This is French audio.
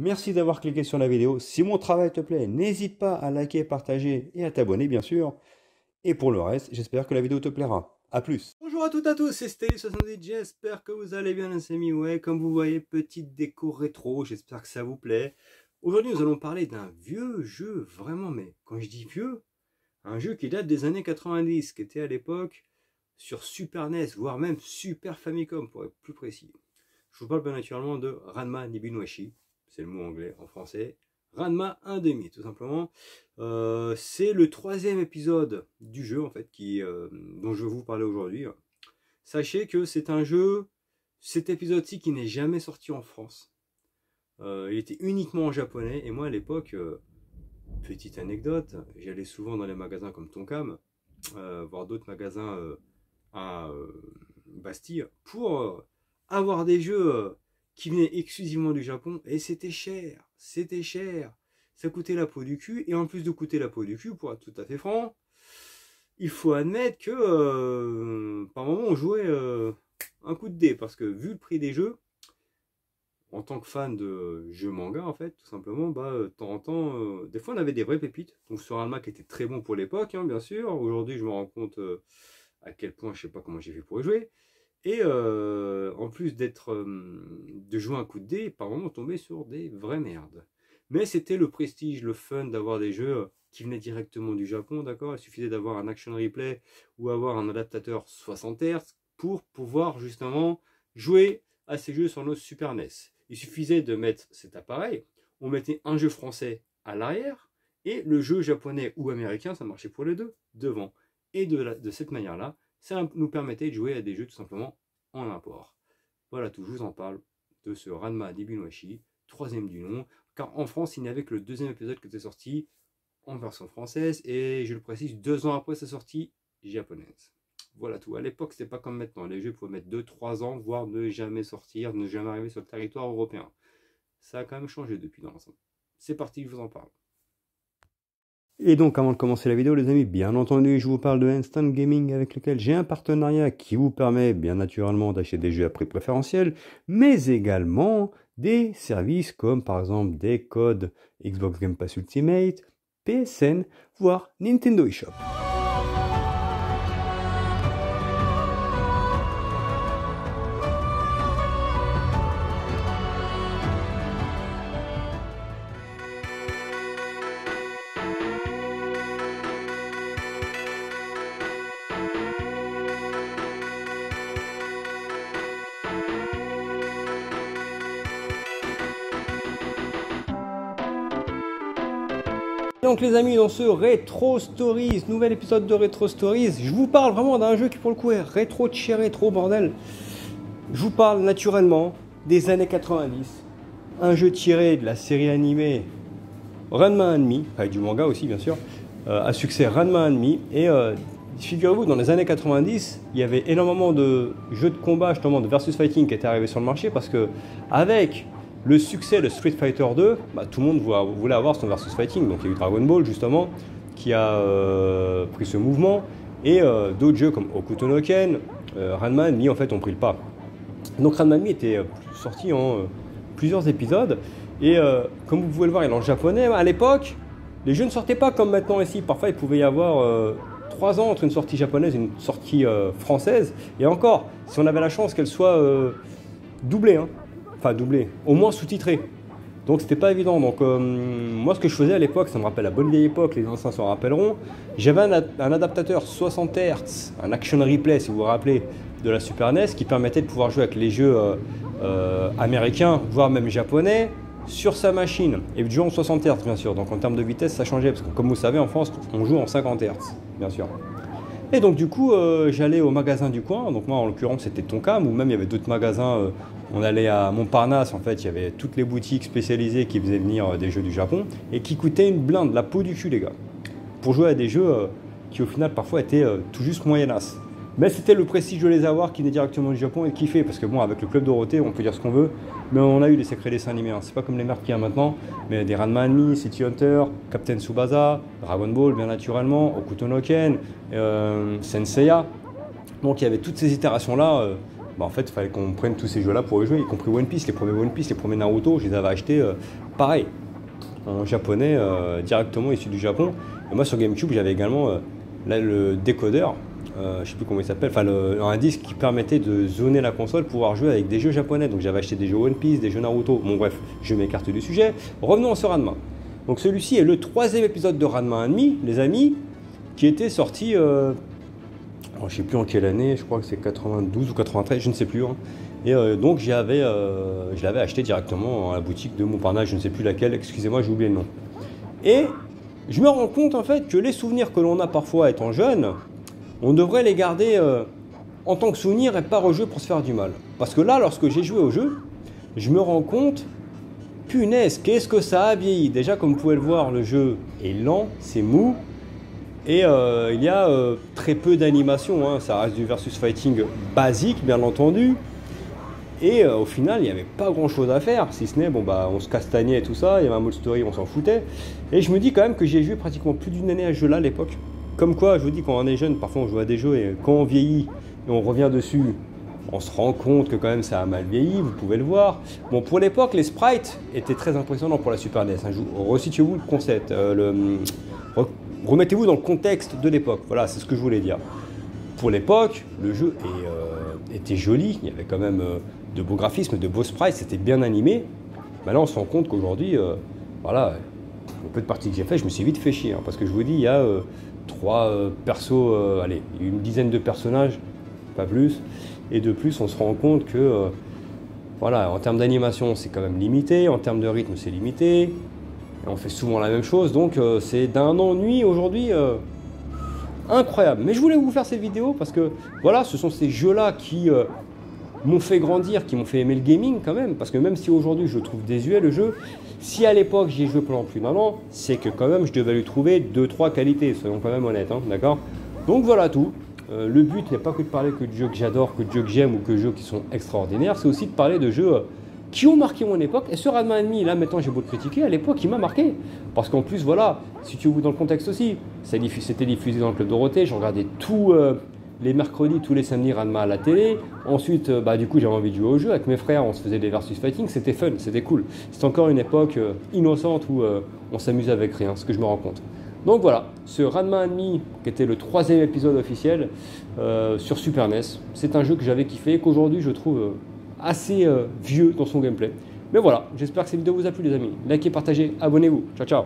Merci d'avoir cliqué sur la vidéo. Si mon travail te plaît, n'hésite pas à liker, partager et à t'abonner bien sûr. Et pour le reste, j'espère que la vidéo te plaira. A plus. Bonjour à toutes et à tous, c'est Steli70, j'espère que vous allez bien les amis. Ouais, comme vous voyez, petite déco rétro, j'espère que ça vous plaît. Aujourd'hui, nous allons parler d'un vieux jeu, vraiment, mais quand je dis vieux, un jeu qui date des années 90, qui était à l'époque sur Super NES, voire même Super Famicom pour être plus précis. Je vous parle bien naturellement de Ranma Nibinuashi, c'est le mot anglais en français. Ranma 1,5 tout simplement. C'est le troisième épisode du jeu en fait dont je vais vous parler aujourd'hui. Sachez que c'est un jeu, cet épisode-ci qui n'est jamais sorti en France. Il était uniquement en japonais et moi à l'époque, petite anecdote, j'allais souvent dans les magasins comme Tonkam, voir d'autres magasins à Bastille pour avoir des jeux qui venaient exclusivement du Japon et c'était cher, ça coûtait la peau du cul et en plus de coûter la peau du cul, pour être tout à fait franc, il faut admettre que par moment on jouait un coup de dé parce que vu le prix des jeux, en tant que fan de jeux manga en fait, tout simplement, de temps en temps, des fois on avait des vraies pépites. Donc sur Ranma qui était très bon pour l'époque, hein, bien sûr. Aujourd'hui je me rends compte à quel point je sais pas comment j'ai fait pour y jouer. Et en plus de jouer un coup de dé, par moment on tombait sur des vraies merdes. Mais c'était le prestige, le fun d'avoir des jeux qui venaient directement du Japon, d'accord. Il suffisait d'avoir un action replay ou avoir un adaptateur 60 Hz pour pouvoir justement jouer à ces jeux sur nos Super NES. Il suffisait de mettre cet appareil, on mettait un jeu français à l'arrière et le jeu japonais ou américain, ça marchait pour les deux, devant. Et de cette manière-là, ça nous permettait de jouer à des jeux tout simplement en import. Voilà tout, je vous en parle de ce Ranma Nibinuashi, troisième du nom, car en France, il n'y avait que le deuxième épisode qui était sorti en version française, et je le précise, 2 ans après sa sortie japonaise. Voilà tout. À l'époque, c'était pas comme maintenant. Les jeux pouvaient mettre 2-3 ans, voire ne jamais sortir, ne jamais arriver sur le territoire européen. Ça a quand même changé depuis dans l'ensemble. C'est parti, je vous en parle. Et donc, avant de commencer la vidéo, les amis, bien entendu, je vous parle de Instant Gaming avec lequel j'ai un partenariat qui vous permet, bien naturellement, d'acheter des jeux à prix préférentiel, mais également des services comme, par exemple, des codes Xbox Game Pass Ultimate, PSN, voire Nintendo eShop. Donc les amis, dans ce Retro Stories, nouvel épisode de Retro Stories, je vous parle vraiment d'un jeu qui pour le coup est rétro de chez rétro, bordel. Je vous parle naturellement des années 90, un jeu tiré de la série animée Ranma 1,5, avec du manga aussi bien sûr, à succès Ranma 1,5, et figurez-vous, dans les années 90, il y avait énormément de jeux de combat, justement de versus fighting qui étaient arrivés sur le marché, parce que avec le succès de Street Fighter 2, tout le monde voulait avoir son versus fighting. Donc il y a eu Dragon Ball justement qui a pris ce mouvement, et d'autres jeux comme Hokuto no Ken, Ranma 1,5 en fait ont pris le pas. Donc Ranma 1,5 était sorti en plusieurs épisodes, et comme vous pouvez le voir, il est en japonais. À l'époque, les jeux ne sortaient pas comme maintenant ici. Parfois il pouvait y avoir 3 ans entre une sortie japonaise et une sortie française, et encore, si on avait la chance qu'elle soit doublée, hein. Enfin doublé, au moins sous-titré. Donc c'était pas évident. Donc moi ce que je faisais à l'époque, ça me rappelle la bonne vieille époque, les anciens s'en rappelleront. J'avais un adaptateur 60 Hz, un action replay si vous vous rappelez, de la Super NES, qui permettait de pouvoir jouer avec les jeux américains, voire même japonais, sur sa machine. Et du jeu en 60 Hz bien sûr. Donc en termes de vitesse ça changeait, parce que comme vous savez en France on joue en 50 Hz bien sûr. Et donc du coup j'allais au magasin du coin, donc moi en l'occurrence c'était Tonkam, ou même il y avait d'autres magasins, on allait à Montparnasse, en fait il y avait toutes les boutiques spécialisées qui faisaient venir des jeux du Japon, et qui coûtaient une blinde, la peau du cul les gars, pour jouer à des jeux qui au final parfois étaient tout juste moyennas. Mais c'était le prestige de les avoir qui venaient directement du Japon et de kiffer, parce que bon, avec le Club Dorothée, on peut dire ce qu'on veut, mais on a eu des sacrés dessins animés, hein. C'est pas comme les merdes qu'il y a maintenant, mais des Ranma 1,5, City Hunter, Captain Tsubasa, Dragon Ball bien naturellement, Hokuto no Ken, Senseiya. Donc il y avait toutes ces itérations-là. En fait, il fallait qu'on prenne tous ces jeux-là pour y jouer, y compris One Piece, les premiers One Piece, les premiers Naruto, je les avais achetés pareil, en japonais, directement issu du Japon. Et moi sur GameCube, j'avais également là, le décodeur, je sais plus comment il s'appelle, enfin un disque qui permettait de zoner la console pour pouvoir jouer avec des jeux japonais. Donc j'avais acheté des jeux One Piece, des jeux Naruto. Bon bref, je m'écarte du sujet. Revenons sur Ranma. Donc celui-ci est le 3e épisode de Ranma 1,5, les amis, qui était sorti, je ne sais plus en quelle année, je crois que c'est 92 ou 93, je ne sais plus. Hein. Et donc je l'avais acheté directement à la boutique de Montparnasse, je ne sais plus laquelle, excusez-moi, j'ai oublié le nom. Et je me rends compte en fait que les souvenirs que l'on a parfois étant jeune, on devrait les garder en tant que souvenir et pas rejouer pour se faire du mal. Parce que là, lorsque j'ai joué au jeu, je me rends compte, punaise, qu'est-ce que ça a vieilli. Déjà, comme vous pouvez le voir, le jeu est lent, c'est mou, et il y a très peu d'animation, hein. Ça reste du versus fighting basique, bien entendu. Et au final, il n'y avait pas grand chose à faire, si ce n'est, bon bah on se castagnait et tout ça, il y avait un mode story, on s'en foutait. Et je me dis quand même que j'ai joué pratiquement plus d'une année à ce jeu-là à l'époque. Comme quoi, je vous dis, quand on est jeune, parfois on joue à des jeux et quand on vieillit et on revient dessus, on se rend compte que quand même ça a mal vieilli, vous pouvez le voir. Bon, pour l'époque, les sprites étaient très impressionnants pour la Super NES. Hein. Resituez-vous le concept, remettez-vous dans le contexte de l'époque. Voilà, c'est ce que je voulais dire. Pour l'époque, le jeu était joli, il y avait quand même de beaux graphismes, de beaux sprites, c'était bien animé. Maintenant, on se rend compte qu'aujourd'hui, voilà, au peu de parties que j'ai fait, je me suis vite fait chier. Hein, parce que je vous dis, il y a 3 persos, allez, une dizaine de personnages, pas plus. Et de plus, on se rend compte que, voilà, en termes d'animation, c'est quand même limité, en termes de rythme, c'est limité. Et on fait souvent la même chose, donc c'est d'un ennui aujourd'hui incroyable. Mais je voulais vous faire cette vidéo parce que, voilà, ce sont ces jeux-là qui m'ont fait grandir, qui m'ont fait aimer le gaming quand même. Parce que même si aujourd'hui je trouve désuet le jeu, si à l'époque j'y ai joué pendant plus d'un an, c'est que quand même je devais lui trouver 2-3 qualités, soyons quand même honnêtes, hein, d'accord? Donc voilà tout. Le but n'est pas que de parler que de jeux que j'adore, que de jeux que j'aime ou que de jeux qui sont extraordinaires, c'est aussi de parler de jeux qui ont marqué mon époque. Et ce Ranma 1,5, là maintenant j'ai beau le critiquer, à l'époque il m'a marqué. Parce qu'en plus, voilà, si tu veux dans le contexte aussi, c'était diffusé dans le Club Dorothée, je regardais tous les mercredis, tous les samedis Ranma à la télé. Ensuite, du coup j'avais envie de jouer au jeu avec mes frères, on se faisait des versus fighting, c'était fun, c'était cool. C'était encore une époque innocente où on s'amusait avec rien, ce que je me rends compte. Donc voilà, ce Ranma 1,5 qui était le 3e épisode officiel sur Super NES, c'est un jeu que j'avais kiffé et qu'aujourd'hui je trouve assez vieux dans son gameplay. Mais voilà, j'espère que cette vidéo vous a plu les amis. Likez, partagez, abonnez-vous. Ciao ciao.